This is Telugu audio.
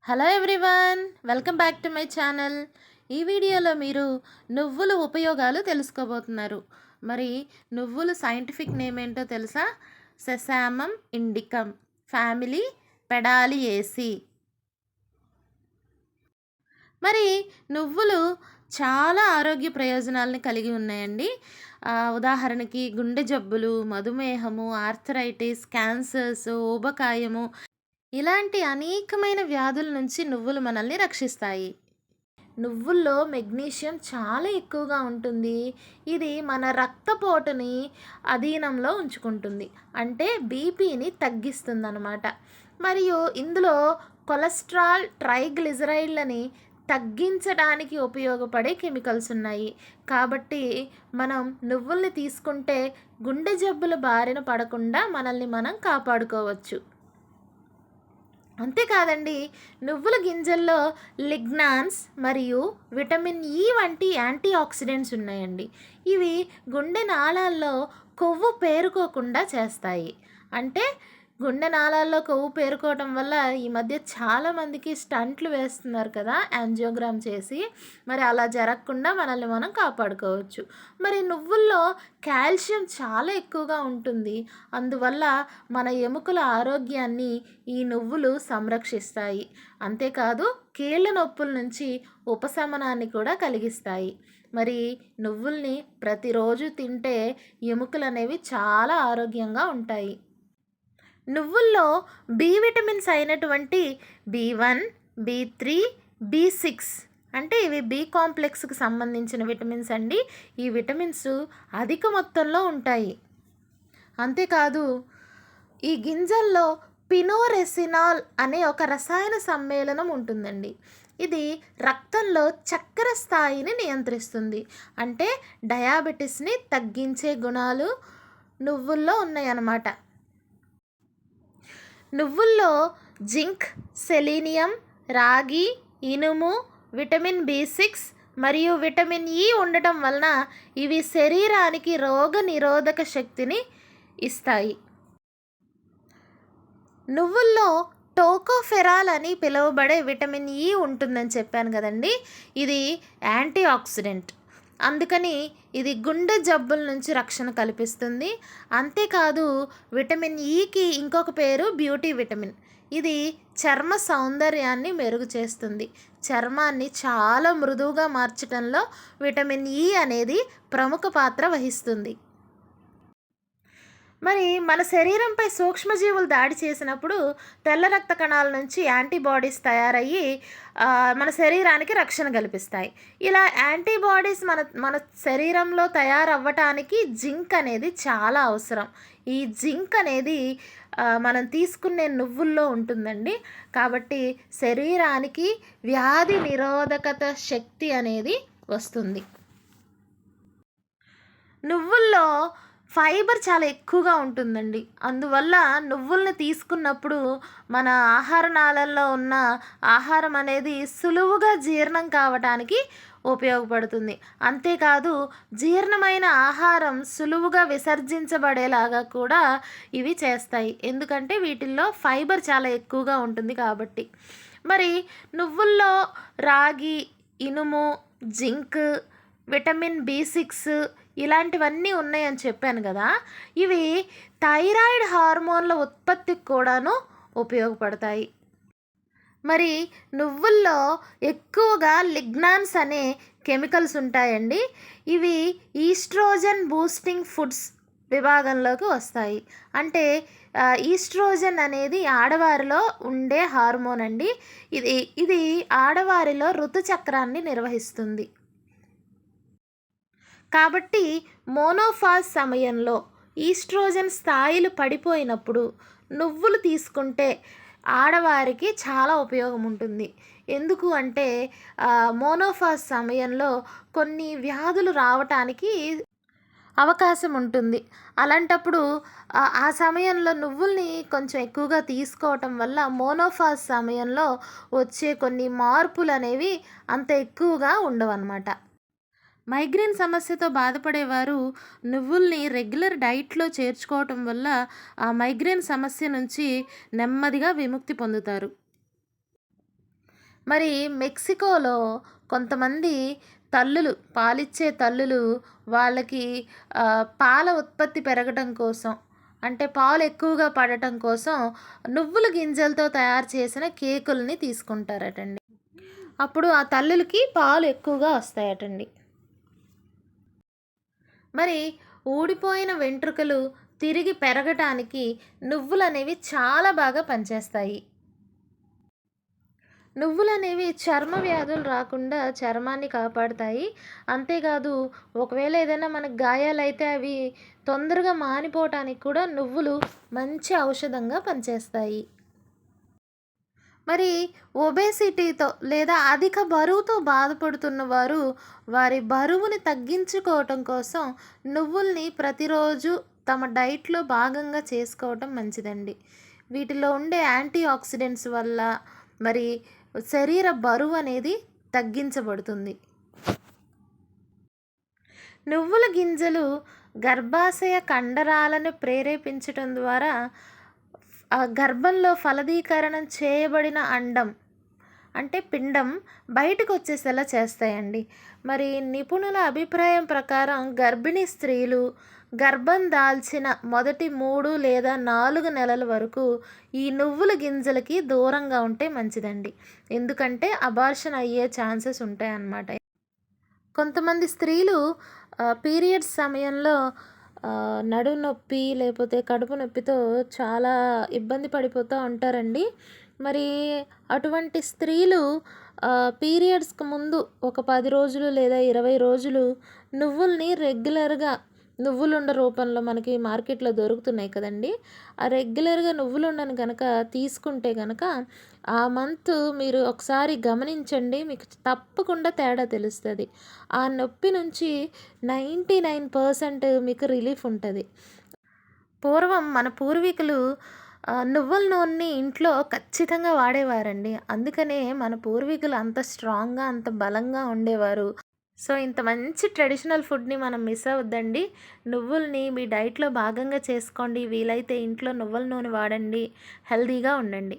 Hello everyone, welcome back to my channel. ఈ వీడియోలో మీరు నువ్వుల ఉపయోగాలు తెలుసుకోబోతున్నారు. మరి నువ్వుల సైంటిఫిక్ నేమ్ ఏంటో తెలుసా? సెసామమ్ ఇండికమ్, ఫ్యామిలీ పెడాలియేసి. మరి నువ్వులు చాలా ఆరోగ్య ప్రయోజనాలని కలిగి ఉన్నాయండి. ఉదాహరణకి గుండె జబ్బులు, మధుమేహము, ఆర్థరైటిస్, క్యాన్సర్స్, ఊబకాయము ఇలాంటి అనేకమైన వ్యాధుల నుంచి నువ్వులు మనల్ని రక్షిస్తాయి. నువ్వుల్లో మెగ్నీషియం చాలా ఎక్కువగా ఉంటుంది. ఇది మన రక్తపోటుని అధీనంలో ఉంచుకుంటుంది. అంటే బీపీని తగ్గిస్తుందన్నమాట. మరియు ఇందులో కొలెస్ట్రాల్, ట్రైగ్లిజరైడ్లని తగ్గించడానికి ఉపయోగపడే కెమికల్స్ ఉన్నాయి. కాబట్టి మనం నువ్వుల్ని తీసుకుంటే గుండె జబ్బుల బారిన పడకుండా మనల్ని మనం కాపాడుకోవచ్చు. అంతేకాదండి, నువ్వుల గింజల్లో లిగ్నాన్స్ మరియు విటమిన్ ఈ వంటి యాంటీ ఆక్సిడెంట్స్ ఉన్నాయండి. ఇవి గుండె నాళాల్లో కొవ్వు పేరుకోకుండా చేస్తాయి. అంటే గుండె నాళాల్లో కొవ్వు పేరుకోవటం వల్ల ఈ మధ్య చాలామందికి స్టంట్లు వేస్తున్నారు కదా, యాంజియోగ్రామ్ చేసి. మరి అలా జరగకుండా మనల్ని మనం కాపాడుకోవచ్చు. మరి నువ్వుల్లో కాల్షియం చాలా ఎక్కువగా ఉంటుంది. అందువల్ల మన ఎముకల ఆరోగ్యాన్ని ఈ నువ్వులు సంరక్షిస్తాయి. అంతేకాదు కీళ్ళ నొప్పుల నుంచి ఉపశమనాన్ని కూడా కలిగిస్తాయి. మరి నువ్వుల్ని ప్రతిరోజు తింటే ఎముకలు అనేవి చాలా ఆరోగ్యంగా ఉంటాయి. నువ్వుల్లో బి విటమిన్స్ అయినటువంటి బి1, బి3, బి6 అంటే ఇవి బి కాంప్లెక్స్కి సంబంధించిన విటమిన్స్ అండి. ఈ విటమిన్స్ అధిక మొత్తంలో ఉంటాయి. అంతేకాదు ఈ గింజల్లో పినోరెసినాల్ అనే ఒక రసాయన సమ్మేళనం ఉంటుందండి. ఇది రక్తంలో చక్కెర స్థాయిని నియంత్రిస్తుంది. అంటే డయాబెటిస్ని తగ్గించే గుణాలు నువ్వుల్లో ఉన్నాయన్నమాట. నువ్వుల్లో జింక్, సెలీనియం, రాగి, ఇనుము, విటమిన్ బి6 మరియు విటమిన్ ఈ ఉండటం వలన ఇవి శరీరానికి రోగ నిరోధక శక్తిని ఇస్తాయి. నువ్వుల్లో టోకోఫెరాల్ అని పిలువబడే విటమిన్ ఈ ఉంటుందని చెప్పాను కదండి. ఇది యాంటీ ఆక్సిడెంట్. అందుకని ఇది గుండె జబ్బుల నుంచి రక్షణ కల్పిస్తుంది. అంతేకాదు విటమిన్ ఈకి ఇంకొక పేరు బ్యూటీ విటమిన్. ఇది చర్మ సౌందర్యాన్ని మెరుగు చేస్తుంది. చర్మాన్ని చాలా మృదువుగా మార్చడంలో విటమిన్ ఈ అనేది ప్రముఖ పాత్ర వహిస్తుంది. మరి మన శరీరంపై సూక్ష్మజీవులు దాడి చేసినప్పుడు తెల్ల రక్త కణాల నుంచి యాంటీబాడీస్ తయారయ్యి మన శరీరానికి రక్షణ కల్పిస్తాయి. ఇలా యాంటీబాడీస్ మన మన శరీరంలో తయారవ్వటానికి జింక్ అనేది చాలా అవసరం. ఈ జింక్ అనేది మనం తీసుకునే నువ్వుల్లో ఉంటుందండి. కాబట్టి శరీరానికి వ్యాధి నిరోధకత శక్తి అనేది వస్తుంది. నువ్వుల్లో ఫైబర్ చాలా ఎక్కువగా ఉంటుందండి. అందువల్ల నువ్వుల్ని తీసుకున్నప్పుడు మన ఆహార నాళల్లో ఉన్న ఆహారం అనేది సులువుగా జీర్ణం కావటానికి ఉపయోగపడుతుంది. అంతేకాదు జీర్ణమైన ఆహారం సులువుగా విసర్జించబడేలాగా కూడా ఇవి చేస్తాయి. ఎందుకంటే వీటిల్లో ఫైబర్ చాలా ఎక్కువగా ఉంటుంది కాబట్టి. మరి నువ్వుల్లో రాగి, ఇనుము, జింక్, విటమిన్ బి6 ఇలాంటివన్నీ ఉన్నాయని చెప్పాను కదా. ఇవి థైరాయిడ్ హార్మోన్ల ఉత్పత్తికి కూడాను ఉపయోగపడతాయి. మరి నువ్వుల్లో ఎక్కువగా లిగ్నాన్స్ అనే కెమికల్స్ ఉంటాయండి. ఇవి ఈస్ట్రోజన్ బూస్టింగ్ ఫుడ్స్ విభాగంలోకి వస్తాయి. అంటే ఈస్ట్రోజన్ అనేది ఆడవారిలో ఉండే హార్మోన్ అండి. ఇది ఇది ఆడవారిలో ఋతుచక్రాన్ని నిర్వహిస్తుంది. కాబట్టి మోనోఫాజ్ సమయంలో ఈస్ట్రోజన్ స్థాయిలు పడిపోయినప్పుడు నువ్వులు తీసుకుంటే ఆడవారికి చాలా ఉపయోగం ఉంటుంది. ఎందుకు అంటే మోనోఫాజ్ సమయంలో కొన్ని వ్యాధులు రావటానికి అవకాశం ఉంటుంది. అలాంటప్పుడు ఆ సమయంలో నువ్వుల్ని కొంచెం ఎక్కువగా తీసుకోవటం వల్ల మోనోఫాజ్ సమయంలో వచ్చే కొన్ని మార్పులు అనేవి అంత ఎక్కువగా ఉండవన్నమాట. మైగ్రేన్ సమస్యతో బాధపడేవారు నువ్వుల్ని రెగ్యులర్ డైట్లో చేర్చుకోవటం వల్ల ఆ మైగ్రేన్ సమస్య నుంచి నెమ్మదిగా విముక్తి పొందుతారు. మరి మెక్సికోలో కొంతమంది తల్లులు, పాలిచ్చే తల్లులు వాళ్ళకి పాల ఉత్పత్తి పెరగటం కోసం, అంటే పాలు ఎక్కువగా పడటం కోసం నువ్వుల గింజలతో తయారు చేసిన కేకుల్ని తీసుకుంటారటండి. అప్పుడు ఆ తల్లులకి పాలు ఎక్కువగా వస్తాయటండి. మరి ఊడిపోయిన వెంట్రుకలు తిరిగి పెరగటానికి నువ్వులనేవి చాలా బాగా పనిచేస్తాయి. నువ్వులనేవి చర్మ వ్యాధులు రాకుండా చర్మాన్ని కాపాడుతాయి. అంతేకాదు, ఒకవేళ ఏదైనా మనకు గాయాలైతే అవి తొందరగా మానిపోవటానికి కూడా నువ్వులు మంచి ఔషధంగా పనిచేస్తాయి. మరి ఒబేసిటీతో లేదా అధిక బరువుతో బాధపడుతున్న వారు వారి బరువుని తగ్గించుకోవటం కోసం నువ్వుల్ని ప్రతిరోజు తమ డైట్‌లో భాగంగా చేసుకోవటం మంచిదండి. వీటిలో ఉండే యాంటీ ఆక్సిడెంట్స్ వల్ల మరి శరీర బరువనేది తగ్గించబడుతుంది. నువ్వుల గింజలు గర్భాశయ కండరాలను ప్రేరేపించటం ద్వారా ఆ గర్భంలో ఫలదీకరణం చేయబడిన అండం, అంటే పిండం బయటకొచ్చేసేలా చేస్తాయండి. మరి నిపుణుల అభిప్రాయం ప్రకారం గర్భిణీ స్త్రీలు గర్భం దాల్చిన మొదటి 3 లేదా 4 నెలల వరకు ఈ నువ్వుల గింజలకి దూరంగా ఉంటే మంచిదండి. ఎందుకంటే అబార్షన్ అయ్యే ఛాన్సెస్ ఉంటాయన్నమాట. కొంతమంది స్త్రీలు పీరియడ్స్ సమయంలో నడుము నొప్పి లేకపోతే కడుపు నొప్పితో చాలా ఇబ్బంది పడిపోతూ ఉంటారండి. మరి అటువంటి స్త్రీలు పీరియడ్స్‌కి ముందు ఒక 10 రోజులు లేదా 20 రోజులు నువ్వుల్ని రెగ్యులర్‌గా, నువ్వులుండ రూపంలో మనకి మార్కెట్‌లో దొరుకుతున్నాయి కదండీ! ఆ రెగ్యులర్‌గా నువ్వులుండను గనక తీసుకుంటే గనక ఆ మంత్ మీరు ఒకసారి గమనించండి. మీకు తప్పకుండా తేడా తెలుస్తది. ఆ నొప్పి నుంచి 99% మీకు రిలీఫ్ ఉంటది. పూర్వం మన పూర్వీకులు నువ్వుల నూనెని ఇంట్లో ఖచ్చితంగా వాడేవారండి. అందుకనే మన పూర్వీకులు అంత స్ట్రాంగ్‌గా, అంత బలంగా ఉండేవారు. సో, ఇంత మంచి ట్రెడిషనల్ ఫుడ్‌ని మనం మిస్ అవ్వద్దండి. నువ్వుల్ని మీ డైట్‌లో భాగంగా చేసుకోండి. వీలైతే ఇంట్లో నువ్వుల నూనె వాడండి. హెల్తీగా ఉండండి.